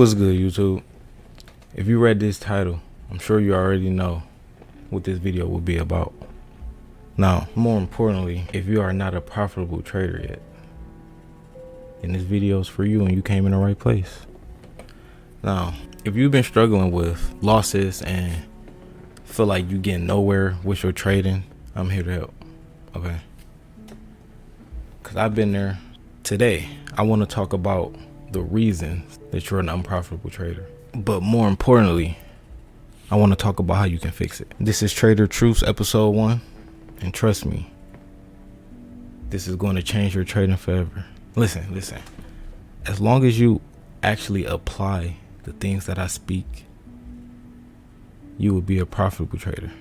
What's good, YouTube? If you read this title, I'm sure you already know what this video will be about. Now, more importantly, if you are not a profitable trader yet, then this video is for you and you came in the right place. Now, if you've been struggling with losses and feel like you're getting nowhere with your trading, I'm here to help, okay? Because I've been there. Today, I want to talk about the reasons that you're an unprofitable trader. But more importantly, I want to talk about how you can fix it. This is Trader Truths episode 1. And trust me, this is going to change your trading forever. Listen. As long as you actually apply the things that I speak, you will be a profitable trader.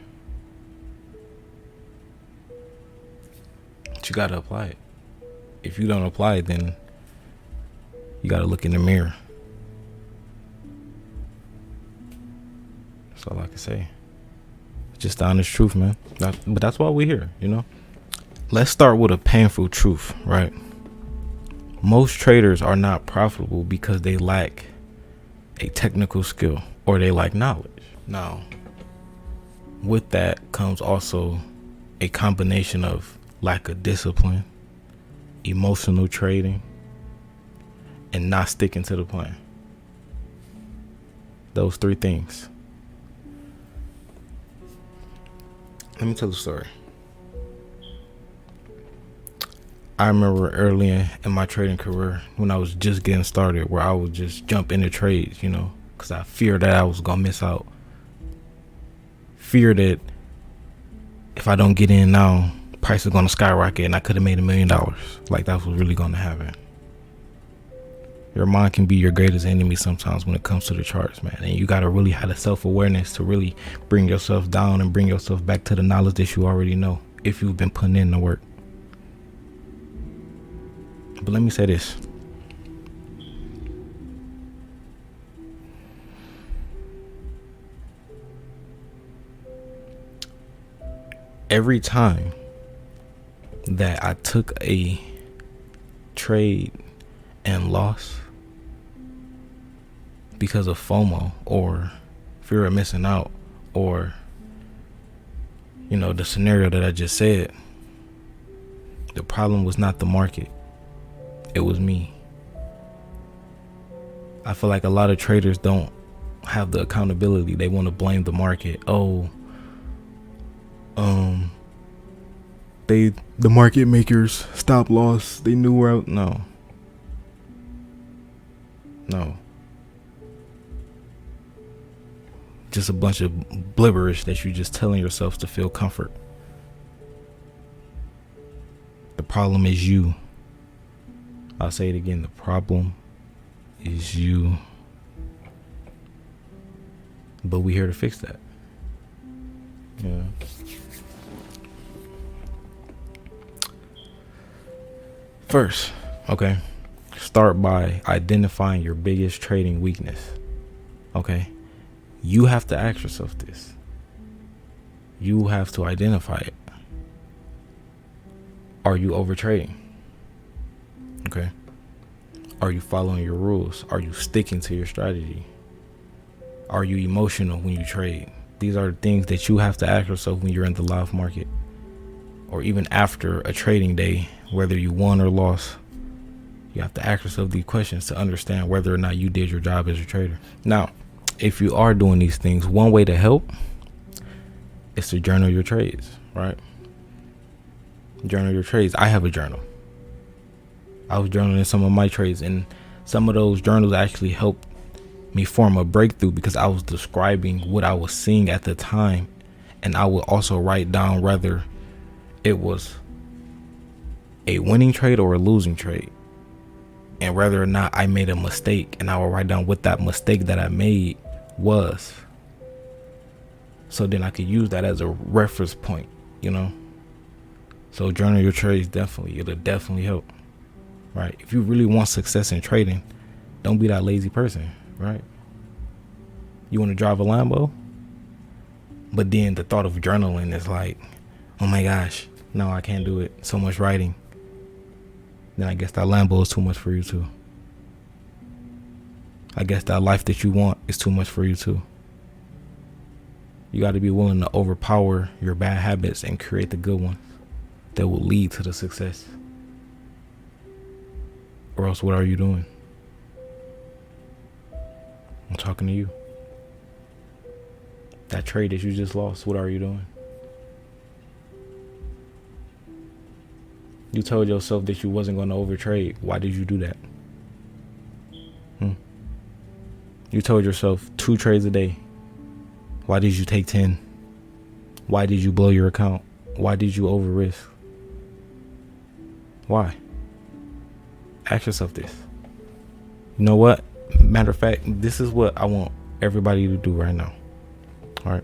But you got to apply it. If you don't apply it, then you got to look in the mirror. That's all I can say. Just the honest truth, man. But that's why we're here, you know? Let's start with a painful truth, right? Most traders are not profitable because they lack a technical skill or they lack knowledge. Now, with that comes also a combination of lack of discipline, emotional trading, and not sticking to the plan. Those three things. Let me tell a story. I remember early in my trading career when I was just getting started, where I would just jump into trades, you know, because I feared that I was going to miss out. Fear that if I don't get in now, price is going to skyrocket and I could have made $1 million. Like that was really going to happen. Your mind can be your greatest enemy sometimes when it comes to the charts, man. And you got to really have the self-awareness to really bring yourself down and bring yourself back to the knowledge that you already know if you've been putting in the work. But let me say this. Every time that I took a trade and lost because of FOMO or fear of missing out or, you know, the scenario that I just said, the problem was not the market. It was me. I feel like a lot of traders don't have the accountability. They want to blame the market. The market makers stop loss. They knew where No. Just a bunch of blibberish that you're just telling yourself to feel comfort. The problem is you. I'll say it again. The problem is you. But we're here to fix that. Yeah. First, okay, start by identifying your biggest trading weakness. Okay? You have to ask yourself this. You have to identify it. Are you overtrading? Okay. Are you following your rules? Are you sticking to your strategy? Are you emotional when you trade? These are the things that you have to ask yourself when you're in the live market, or even after a trading day, whether you won or lost. You have to ask yourself these questions to understand whether or not you did your job as a trader. Now, if you are doing these things, one way to help is to journal your trades, right? Journal your trades. I have a journal. I was journaling some of my trades, and some of those journals actually helped me form a breakthrough because I was describing what I was seeing at the time, and I would also write down whether it was a winning trade or a losing trade, and whether or not I made a mistake, and I will write down what that mistake that I made was, so then I could use that as a reference point, you know. So journal your trades. It'll definitely help, right? If you really want success in trading, don't be that lazy person, right? You want to drive a Lambo, but then the thought of journaling is like, oh my gosh, no, I can't do it, so much writing. Then I guess that Lambo is too much for you too. I guess that life that you want is too much for you too. You got to be willing to overpower your bad habits and create the good ones that will lead to the success. Or else, what are you doing? I'm talking to you. That trade that you just lost, what are you doing? You told yourself that you wasn't going to overtrade. Why did you do that? You told yourself 2 trades a day. Why did you take 10? Why did you blow your account? Why did you over risk? Why? Ask yourself this. You know what? Matter of fact, this is what I want everybody to do right now. All right.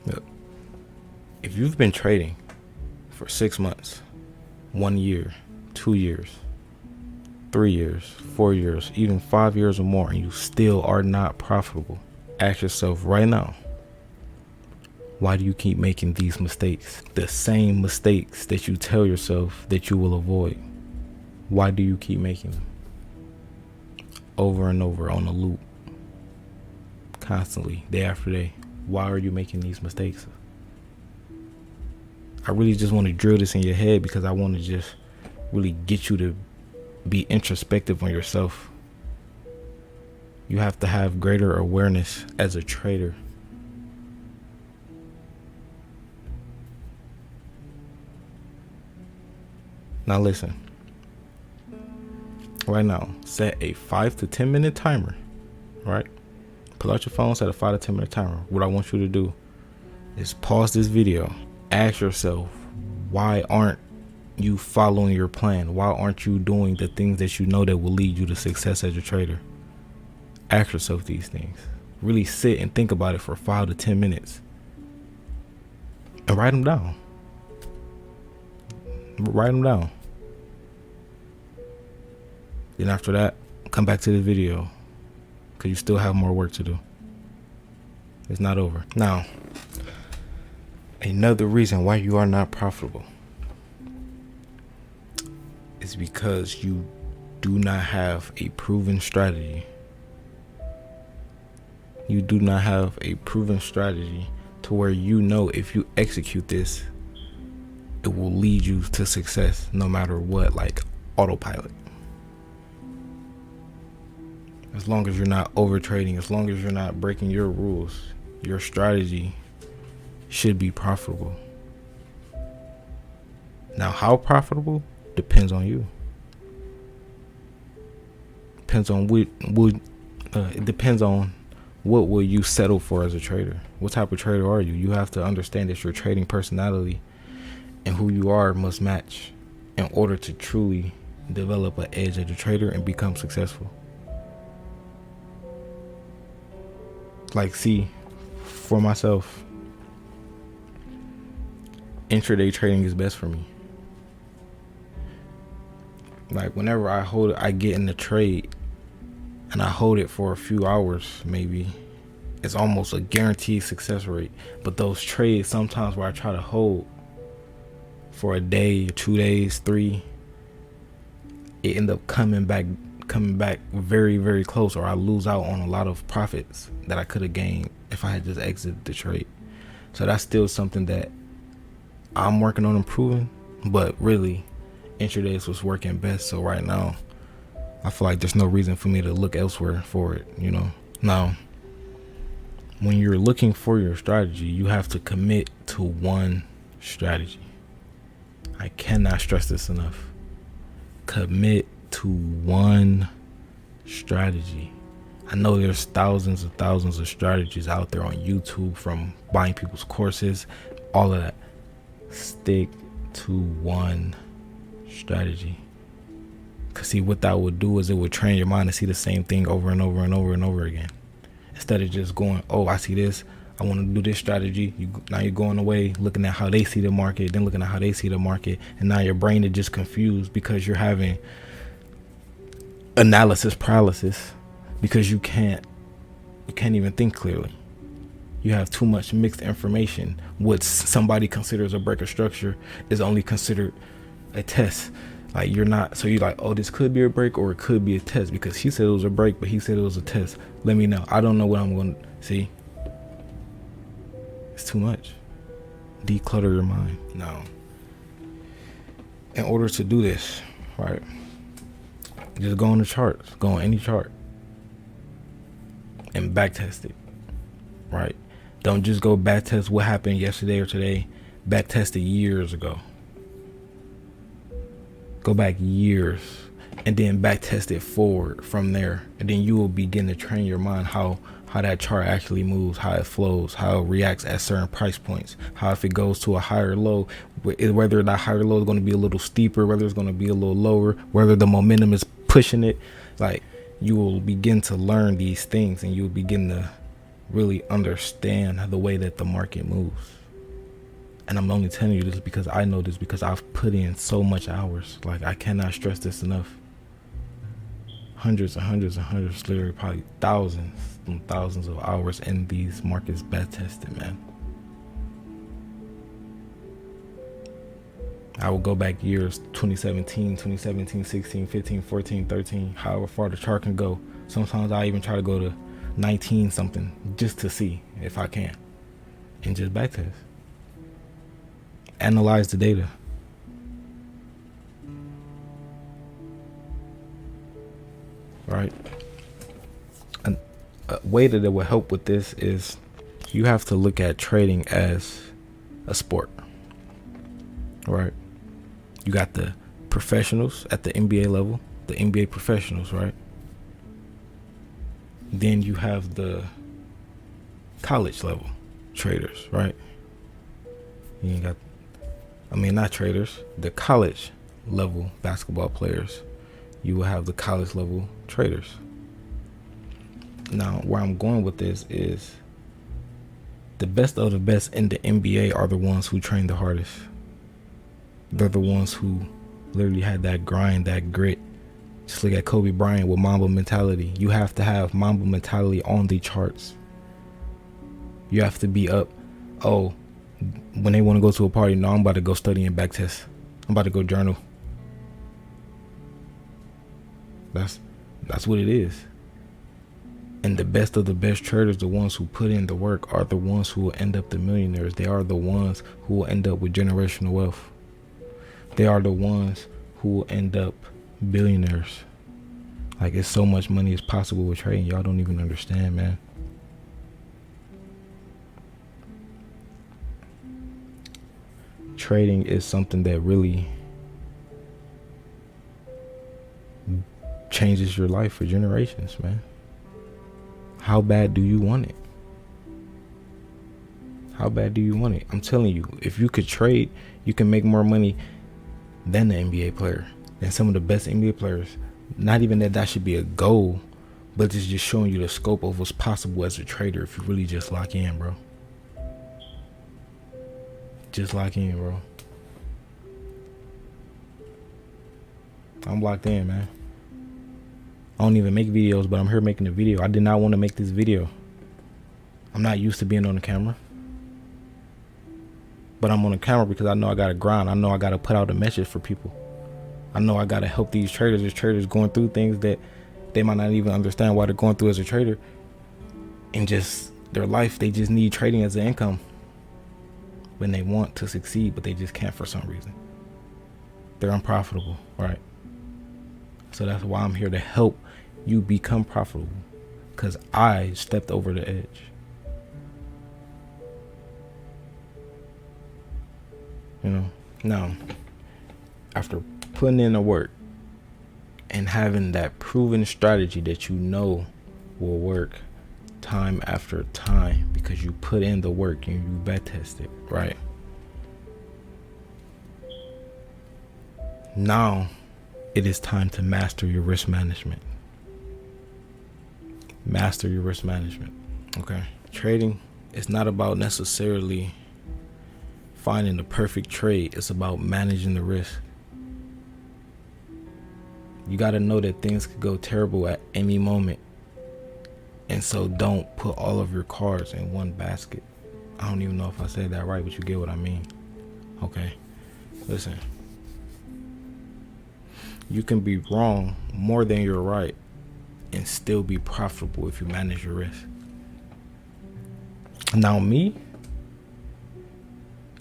Look, if you've been trading for 6 months, 1 year, 2 years, 3 years, 4 years, even 5 years or more, and you still are not profitable, ask yourself right now, why do you keep making these mistakes? The same mistakes that you tell yourself that you will avoid. Why do you keep making them? Over and over on a loop. Constantly, day after day. Why are you making these mistakes? I really just want to drill this in your head because I want to just really get you to be introspective on yourself. You have to have greater awareness as a trader. Now listen. Right now, set a 5 to 10 minute timer. Right? Pull out your phone, set a 5 to 10 minute timer. What I want you to do is pause this video. Ask yourself, why aren't you following your plan? Why aren't you doing the things that you know that will lead you to success as a trader? Ask yourself these things. Really sit and think about it for 5 to 10 minutes. And write them down. Write them down. Then after that, come back to the video because you still have more work to do. It's not over. Now, another reason why you are not profitable is because you do not have a proven strategy. You do not have a proven strategy to where you know if you execute this, it will lead you to success no matter what, like autopilot. As long as you're not overtrading, as long as you're not breaking your rules, your strategy should be profitable. Now, how profitable depends on you. Depends on it depends on what will you settle for as a trader. What type of trader are you? You have to understand that your trading personality and who you are must match in order to truly develop an edge as a trader and become successful. Like, see, for myself, intraday trading is best for me. Like, whenever I get in the trade and I hold it for a few hours, maybe, it's almost a guaranteed success rate. But those trades sometimes where I try to hold for a day, 2 days, 3, it end up coming back very, very close, or I lose out on a lot of profits that I could have gained if I had just exited the trade. So that's still something that I'm working on improving, but really intradays was working best. So right now I feel like there's no reason for me to look elsewhere for it, you know. Now, when you're looking for your strategy, you have to commit to one strategy. I cannot stress this enough. Commit to one strategy. I know there's thousands of strategies out there on YouTube, from buying people's courses, all of that. Stick to one strategy. Because see, what that would do is it would train your mind to see the same thing over and over and over and over again. Instead of just going, oh, I see this, I want to do this strategy. Now you're going away, looking at how they see the market, then looking at how they see the market. And now your brain is just confused because you're having analysis paralysis, because you can't even think clearly. You have too much mixed information. What somebody considers a break of structure is only considered a test. Like, you're not, so you're like, oh, this could be a break or it could be a test, because he said it was a break, but he said it was a test. Let me know. I don't know what I'm going to see. It's too much. Declutter your mind. Now, in order to do this, right, just go on the charts, go on any chart and back test it, right? Don't just go back test what happened yesterday or today. Back test it years ago. Go back years and then back test it forward from there. And then you will begin to train your mind how that chart actually moves, how it flows, how it reacts at certain price points, how if it goes to a higher low, whether that higher low is going to be a little steeper, whether it's going to be a little lower, whether the momentum is pushing it. Like, you will begin to learn these things and you will begin to really understand the way that the market moves. And I'm only telling you this because I know this, because I've put in so much hours. Like, I cannot stress this enough. Hundreds and hundreds and hundreds, literally probably thousands and thousands of hours in these markets back tested, man. I will go back years, 2017, 16, 15, 14, 13, however far the chart can go. Sometimes I even try to go to 19 something just to see if I can. And just back test. Analyze the data. Right? A way that it will help with this is you have to look at trading as a sport. Right? You got the professionals at the NBA level, the NBA professionals, right? Then you have the college level traders, right? You got, not traders, the college level basketball players. You will have the college level traders. Now, where I'm going with this is the best of the best in the NBA are the ones who train the hardest. They're the ones who literally had that grind, that grit. Just look at Kobe Bryant with Mamba mentality. You have to have Mamba mentality on the charts. You have to be up. Oh, when they want to go to a party, no, I'm about to go study and back test. I'm about to go journal. That's what it is. And the best of the best traders, the ones who put in the work, are the ones who will end up the millionaires. They are the ones who will end up with generational wealth. They are the ones who will end up billionaires. Like, it's so much money is possible with trading. Y'all don't even understand, man. Trading is something that really changes your life for generations, man. How bad do you want it? How bad do you want it? I'm telling you, if you could trade, you can make more money than the NBA player, than some of the best NBA players. Not even that should be a goal, but it's just showing you the scope of what's possible as a trader if you really just lock in, bro. Just lock in, bro. I'm locked in, man. I don't even make videos, but I'm here making a video. I did not want to make this video. I'm not used to being on the camera. But I'm on the camera because I know I got to grind. I know I got to put out a message for people. I know I got to help these traders. There's traders going through things that they might not even understand why they're going through as a trader. And just their life, they just need trading as an income. When they want to succeed, but they just can't for some reason. They're unprofitable, right? So that's why I'm here to help you become profitable. Because I stepped over the edge. You know, now, after putting in the work and having that proven strategy that you know will work time after time because you put in the work and you back test it, right? Now, it is time to master your risk management. Master your risk management, okay? Trading is not about necessarily finding the perfect trade. It's about managing the risk. You got to know that things could go terrible at any moment. And so don't put all of your cards in one basket. I don't even know if I said that right, but you get what I mean. Okay, listen. You can be wrong more than you're right and still be profitable if you manage your risk. Now me,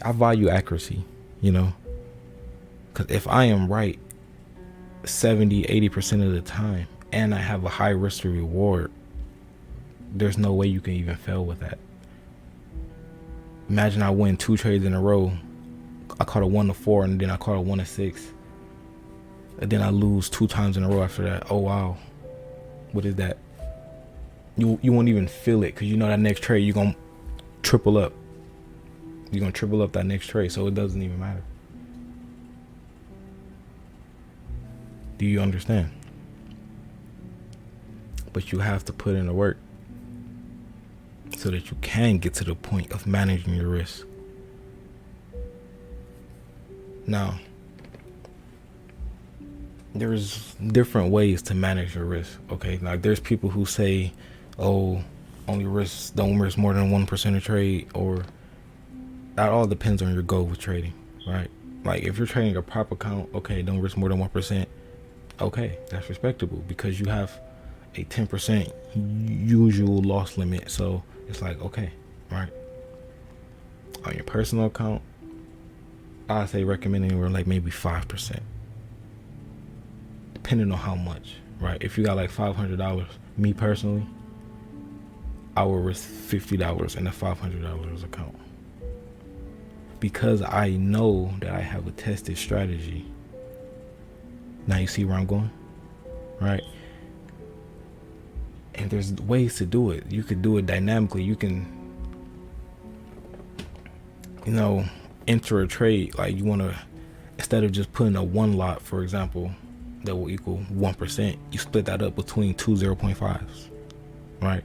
I value accuracy, because if I am right 70-80% of the time and I have a high risk to reward, there's no way you can even fail with that. Imagine I win 2 trades in a row. I caught a 1-4 and then I caught a 1-6. And then I lose 2 times in a row after that. Oh wow. What is that? You won't even feel it, because that next trade you're going to triple up. You're going to triple up that next trade, so it doesn't even matter. Do you understand? But you have to put in the work so that you can get to the point of managing your risk. Now, there's different ways to manage your risk. Okay, like there's people who say, "Oh, don't risk more than 1% of trade," or that all depends on your goal with trading, right? Like if you're trading a prop account, okay, don't risk more than 1%. Okay, that's respectable because you have a 10% usual loss limit. So it's like, okay, right? On your personal account, I say recommend anywhere like maybe 5%, depending on how much, right? If you got like $500, me personally, I will risk $50 in a $500 account, because I know that I have a tested strategy. Now you see where I'm going, right? And there's ways to do it. You could do it dynamically. You can, enter a trade. Like you want to, instead of just putting a 1 lot, for example, that will equal 1%, you split that up between 2 0.5s, right?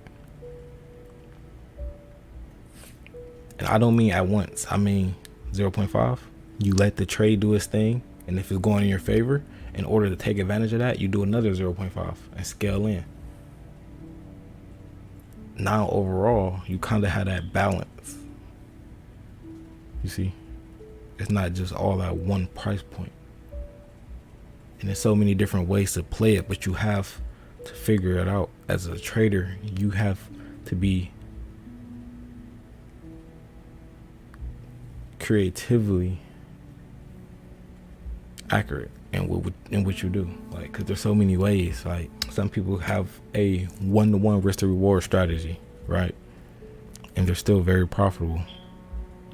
And I don't mean at once. I mean 0.5. You let the trade do its thing, and if it's going in your favor, in order to take advantage of that, you do another 0.5 and scale in. Now overall, you kind of have that balance. You see, it's not just all at one price point. And there's so many different ways to play it, but you have to figure it out. As a trader, you have to be creatively accurate in what you do. Like, because there's so many ways. Like, some people have a 1-to-1 risk to reward strategy, right? And they're still very profitable.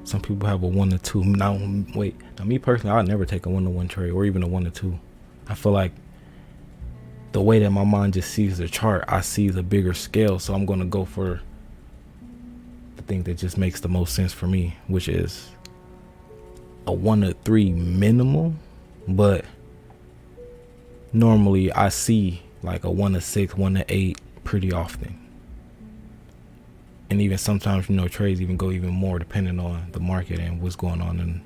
Some people have a 1-to-2. Now me personally, I'll never take a 1-to-1 trade or even a 1-to-2. I feel like the way that my mind just sees the chart, I see the bigger scale. So I'm going to go for the thing that just makes the most sense for me, which is a 1-to-3 minimum. But normally I see like a 1-to-6, 1-to-8 pretty often. And even sometimes, trades even go even more depending on the market and what's going on and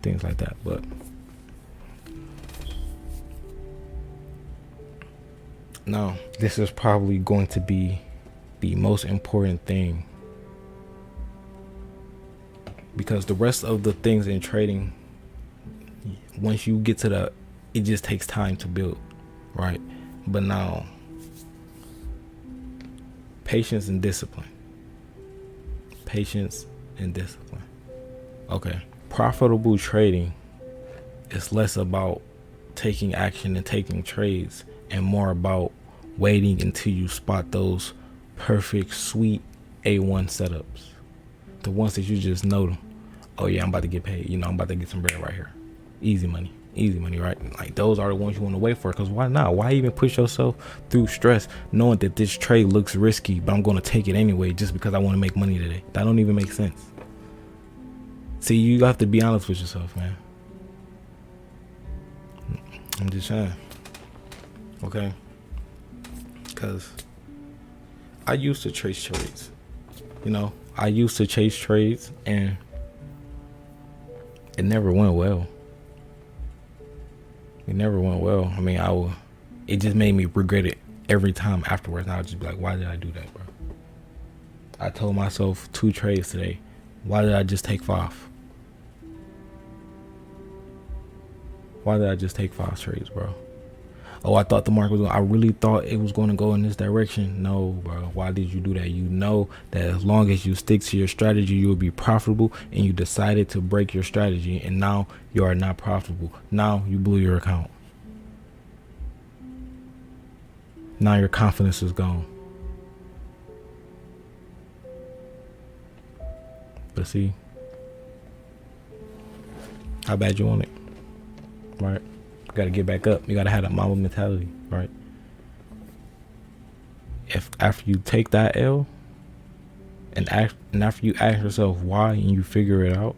things like that. But now, this is probably going to be the most important thing, because the rest of the things in trading, once you get to it just takes time to build, right? But now, patience and discipline. Patience and discipline. Okay. Profitable trading is less about taking action and taking trades and more about waiting until you spot those perfect, sweet A1 setups. The ones that you just know, oh yeah, I'm about to get paid. I'm about to get some bread right here. Easy money, right? Like, those are the ones you want to wait for, because why not? Why even push yourself through stress knowing that this trade looks risky, but I'm going to take it anyway just because I want to make money today? That don't even make sense. See, you have to be honest with yourself, man. I'm just saying. Okay? Because I used to chase trades. I used to chase trades, and it never went well. It never went well. I mean, it just made me regret it every time afterwards. And I would just be like, why did I do that, bro? I told myself 2 trades today. Why did I just take 5? Why did I just take 5 trades, bro? Oh, I thought the market was going, I really thought it was going to go in this direction. No, bro. Why did you do that? You know that as long as you stick to your strategy, you will be profitable, and you decided to break your strategy, and now you are not profitable. Now you blew your account. Now your confidence is gone. But see, how bad you want it, right? You got to get back up. You got to have that Mamba mentality, right? If after you take that L, and after you ask yourself why and you figure it out,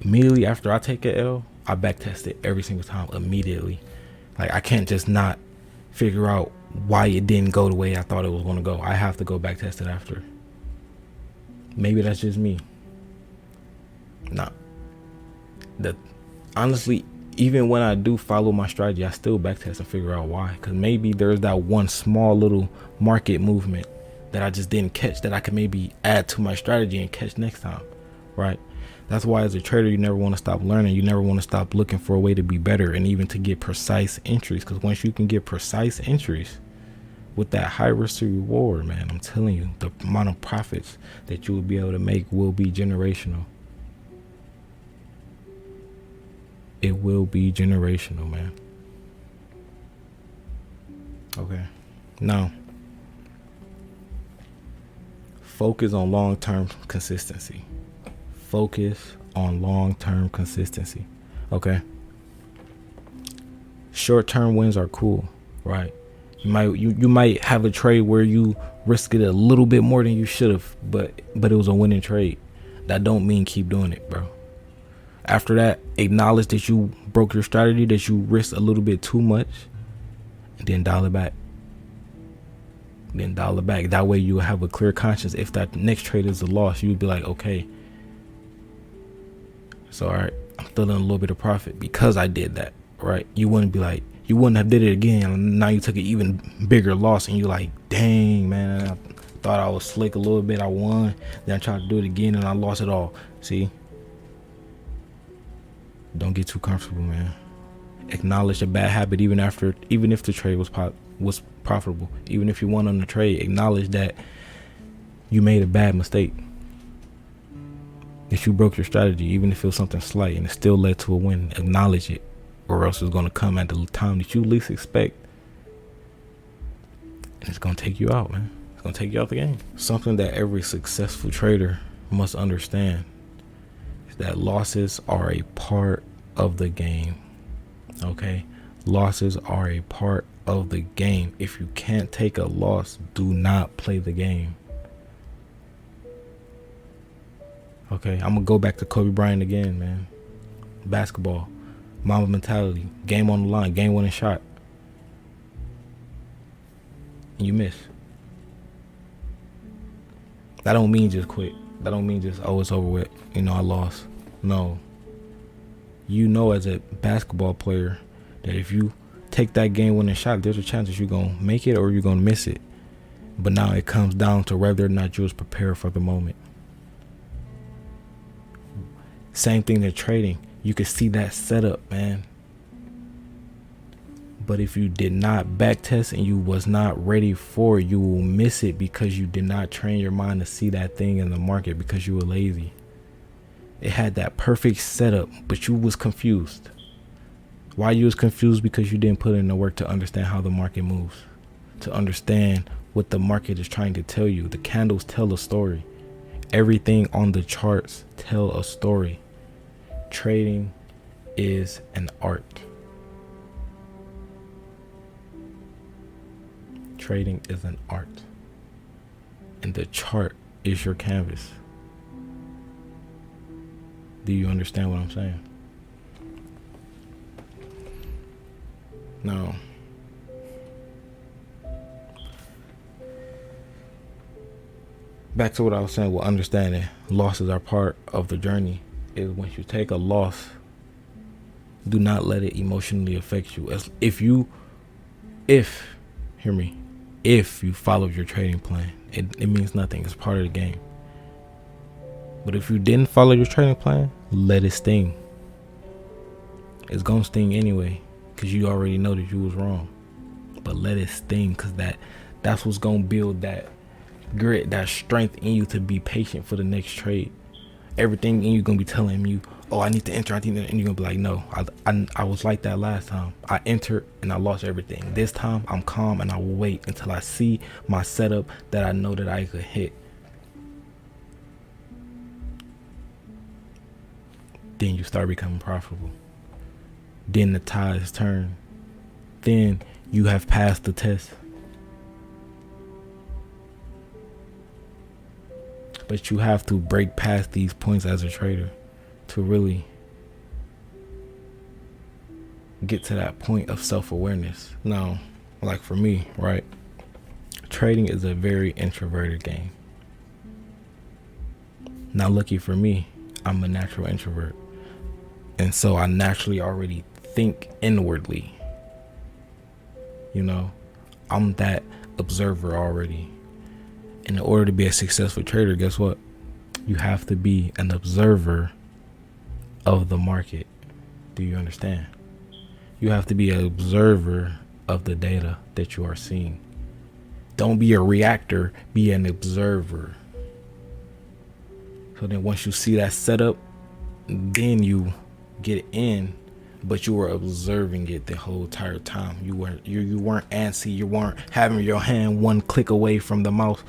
immediately after I take an L, I back test it every single time immediately. Like, I can't just not figure out why it didn't go the way I thought it was going to go. I have to go back test it after. Maybe that's just me. Nah. Honestly, even when I do follow my strategy, I still backtest and figure out why. Because maybe there's that one small little market movement that I just didn't catch that I could maybe add to my strategy and catch next time, right? That's why as a trader, you never want to stop learning. You never want to stop looking for a way to be better and even to get precise entries. Because once you can get precise entries with that high risk to reward, man, I'm telling you, the amount of profits that you will be able to make will be generational. It will be generational, man. Okay. Now, focus on long-term consistency. Focus on long-term consistency. Okay. Short-term wins are cool, right? You might have a trade where you risk it a little bit more than you should have, but it was a winning trade. That don't mean keep doing it, bro. After that, acknowledge that you broke your strategy, that you risked a little bit too much, and then dial it back. That way you will have a clear conscience. If that next trade is a loss, you would be like, okay, so all right, I'm still in a little bit of profit because I did that, right? You wouldn't be like, you wouldn't have did it again, and now you took an even bigger loss, and you're like, dang, man, I thought I was slick a little bit, I won, then I tried to do it again, and I lost it all. See? Don't get too comfortable, man. Acknowledge a bad habit even if the trade was profitable. Even if you won on the trade, acknowledge that you made a bad mistake. That you broke your strategy, even if it was something slight and it still led to a win. Acknowledge it, or else it's going to come at the time that you least expect, and it's going to take you out, man. It's going to take you out the game. Something that every successful trader must understand is that losses are a part of the game. Okay? Losses are a part of the game. If you can't take a loss, do not play the game. Okay, I'm gonna go back to Kobe Bryant again, man. Basketball, Mamba mentality, game on the line, game winning shot, and you miss. That don't mean just quit. That don't mean just, oh, it's over with, I lost. No. You know, as a basketball player, that if you take that game winning shot, there's a chance that you're gonna make it or you're gonna miss it. But now it comes down to whether or not you was prepared for the moment. Same thing in trading. You can see that setup, man. But if you did not backtest and you was not ready for it, you will miss it because you did not train your mind to see that thing in the market because you were lazy. It had that perfect setup, but you was confused. Why you was confused? Because you didn't put in the work to understand how the market moves, to understand what the market is trying to tell you. The candles tell a story. Everything on the charts tell a story. Trading is an art. Trading is an art. And the chart is your canvas. Do you understand what I'm saying? Now, back to what I was saying with understanding losses are part of the journey, is once you take a loss, do not let it emotionally affect you. If you follow your trading plan, it means nothing. It's part of the game. But if you didn't follow your trading plan, let it sting. It's gonna sting anyway, because you already know that you was wrong. But let it sting, because that's what's gonna build that grit, that strength in you to be patient for the next trade. Everything in you gonna be telling you, oh, I need to enter, and you're gonna be like, no, I was like that last time. I entered and I lost everything. This time I'm calm and I will wait until I see my setup that I know that I could hit. Then you start becoming profitable. Then the tides turn. Then you have passed the test. But you have to break past these points as a trader to really get to that point of self-awareness. Now, like for me, right? Trading is a very introverted game. Now, lucky for me, I'm a natural introvert. And so I naturally already think inwardly. You know, I'm that observer already. In order to be a successful trader, guess what? You have to be an observer of the market. Do you understand? You have to be an observer of the data that you are seeing. Don't be a reactor, be an observer. So then once you see that setup, then you get in, but you were observing it the whole entire time. You weren't antsy. You weren't having your hand one click away from the mouse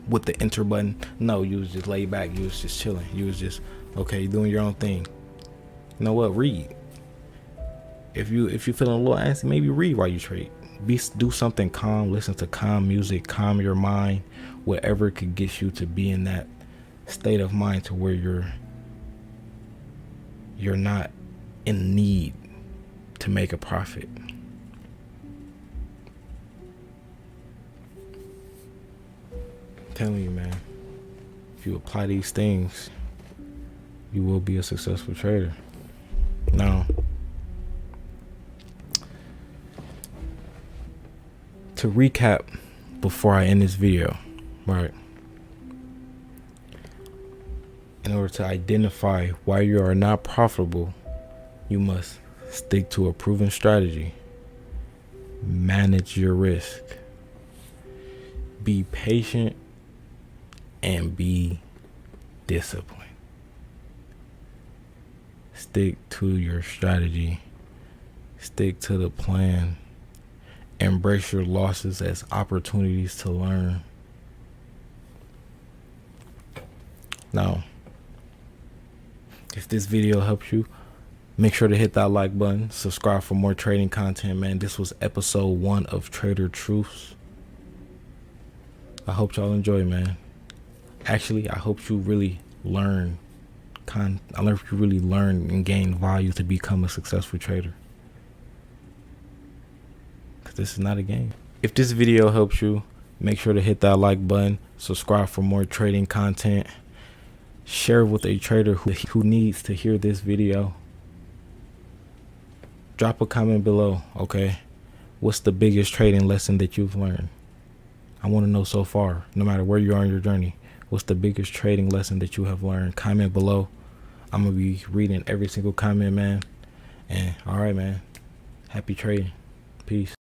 with the enter button. No, you was just laid back. You was just chilling. You was just, okay, doing your own thing. You know what? Read. If you feeling a little antsy, maybe read while you trade. Do something calm. Listen to calm music. Calm your mind. Whatever could get you to be in that state of mind to where you're not in need to make a profit. I'm telling you, man, if you apply these things, you will be a successful trader. Now, to recap before I end this video, right? In order to identify why you are not profitable, you must stick to a proven strategy, manage your risk, be patient, and be disciplined. Stick to your strategy, stick to the plan, embrace your losses as opportunities to learn. Now, if this video helps you, make sure to hit that like button, subscribe for more trading content, man. This was episode 1 of Trader Truths. I hope y'all enjoy, man. Actually, I hope you really learn and gain value to become a successful trader. Because this is not a game. If this video helps you, make sure to hit that like button, subscribe for more trading content. Share with a trader who needs to hear this video. Drop a comment below, okay? What's the biggest trading lesson that you've learned? I want to know so far, no matter where you are in your journey. What's the biggest trading lesson that you have learned? Comment below. I'm going to be reading every single comment, man. And all right, man. Happy trading. Peace.